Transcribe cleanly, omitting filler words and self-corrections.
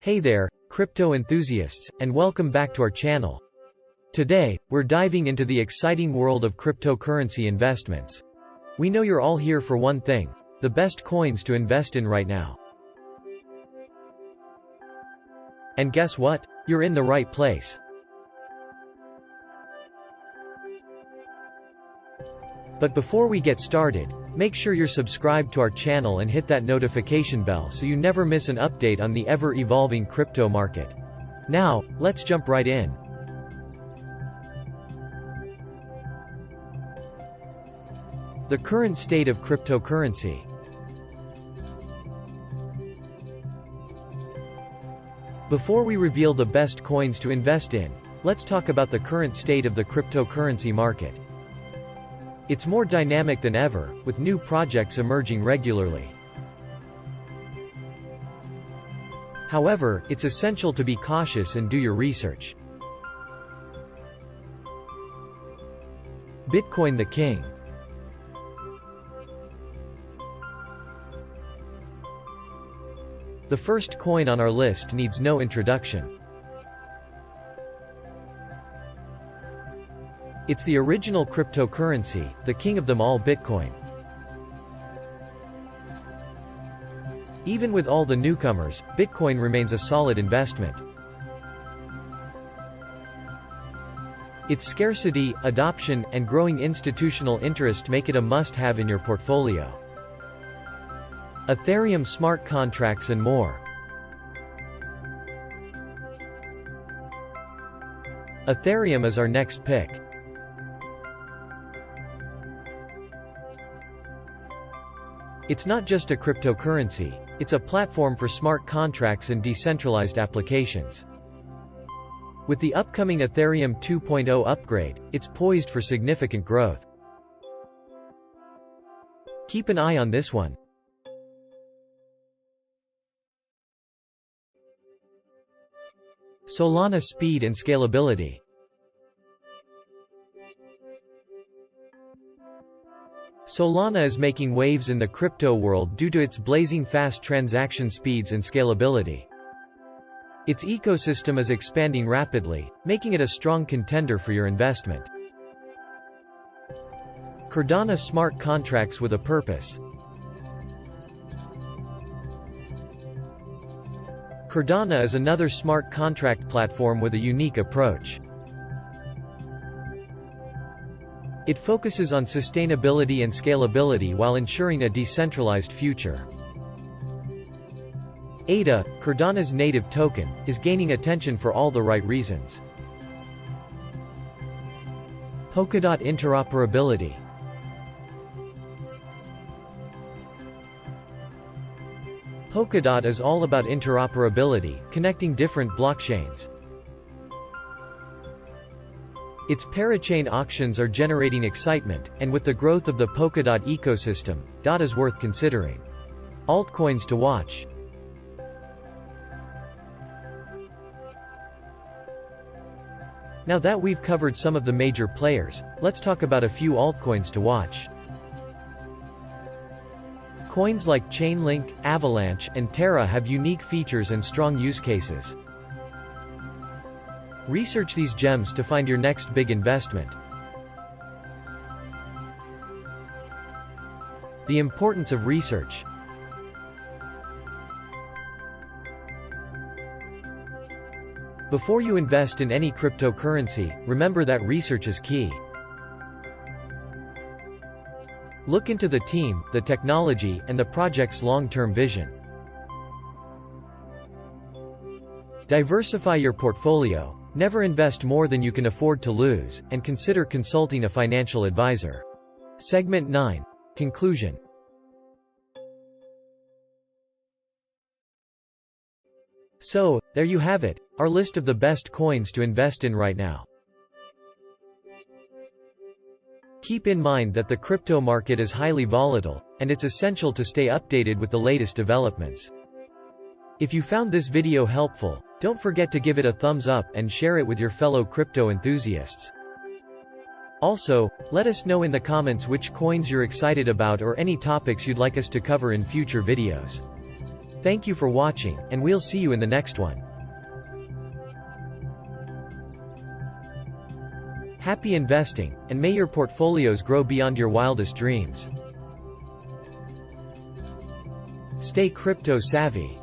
Hey there, crypto enthusiasts, and welcome back to our channel. Today, we're diving into the exciting world of cryptocurrency investments. We know you're all here for one thing: the best coins to invest in right now. And guess what? You're in the right place. But before we get started, make sure you're subscribed to our channel and hit that notification bell so you never miss an update on the ever-evolving crypto market. Now, let's jump right in. The current state of cryptocurrency. Before we reveal the best coins to invest in, let's talk about the current state of the cryptocurrency market. It's more dynamic than ever, with new projects emerging regularly. However, it's essential to be cautious and do your research. Bitcoin the king. The first coin on our list needs no introduction. It's the original cryptocurrency, the king of them all, Bitcoin. Even with all the newcomers, Bitcoin remains a solid investment. Its scarcity, adoption, and growing institutional interest make it a must-have in your portfolio. Ethereum smart contracts and more. Ethereum is our next pick. It's not just a cryptocurrency, it's a platform for smart contracts and decentralized applications. With the upcoming Ethereum 2.0 upgrade, it's poised for significant growth. Keep an eye on this one. Solana speed and scalability. Solana is making waves in the crypto world due to its blazing fast transaction speeds and scalability. Its ecosystem is expanding rapidly, making it a strong contender for your investment. Cardano smart contracts with a purpose. Cardano is another smart contract platform with a unique approach. It focuses on sustainability and scalability while ensuring a decentralized future. ADA, Cardano's native token, is gaining attention for all the right reasons. Polkadot interoperability. Polkadot is all about interoperability, connecting different blockchains. Its parachain auctions are generating excitement, and with the growth of the Polkadot ecosystem, DOT is worth considering. Altcoins to watch. Now that we've covered some of the major players, let's talk about a few altcoins to watch. Coins like Chainlink, Avalanche, and Terra have unique features and strong use cases. Research these gems to find your next big investment. The importance of research. Before you invest in any cryptocurrency, remember that research is key. Look into the team, the technology, and the project's long-term vision. Diversify your portfolio. Never invest more than you can afford to lose, and consider consulting a financial advisor. Segment 9. Conclusion. So, there you have it, our list of the best coins to invest in right now. Keep in mind that the crypto market is highly volatile, and it's essential to stay updated with the latest developments. If you found this video helpful, don't forget to give it a thumbs up and share it with your fellow crypto enthusiasts. Also, let us know in the comments which coins you're excited about or any topics you'd like us to cover in future videos. Thank you for watching, and we'll see you in the next one. Happy investing, and may your portfolios grow beyond your wildest dreams. Stay crypto savvy.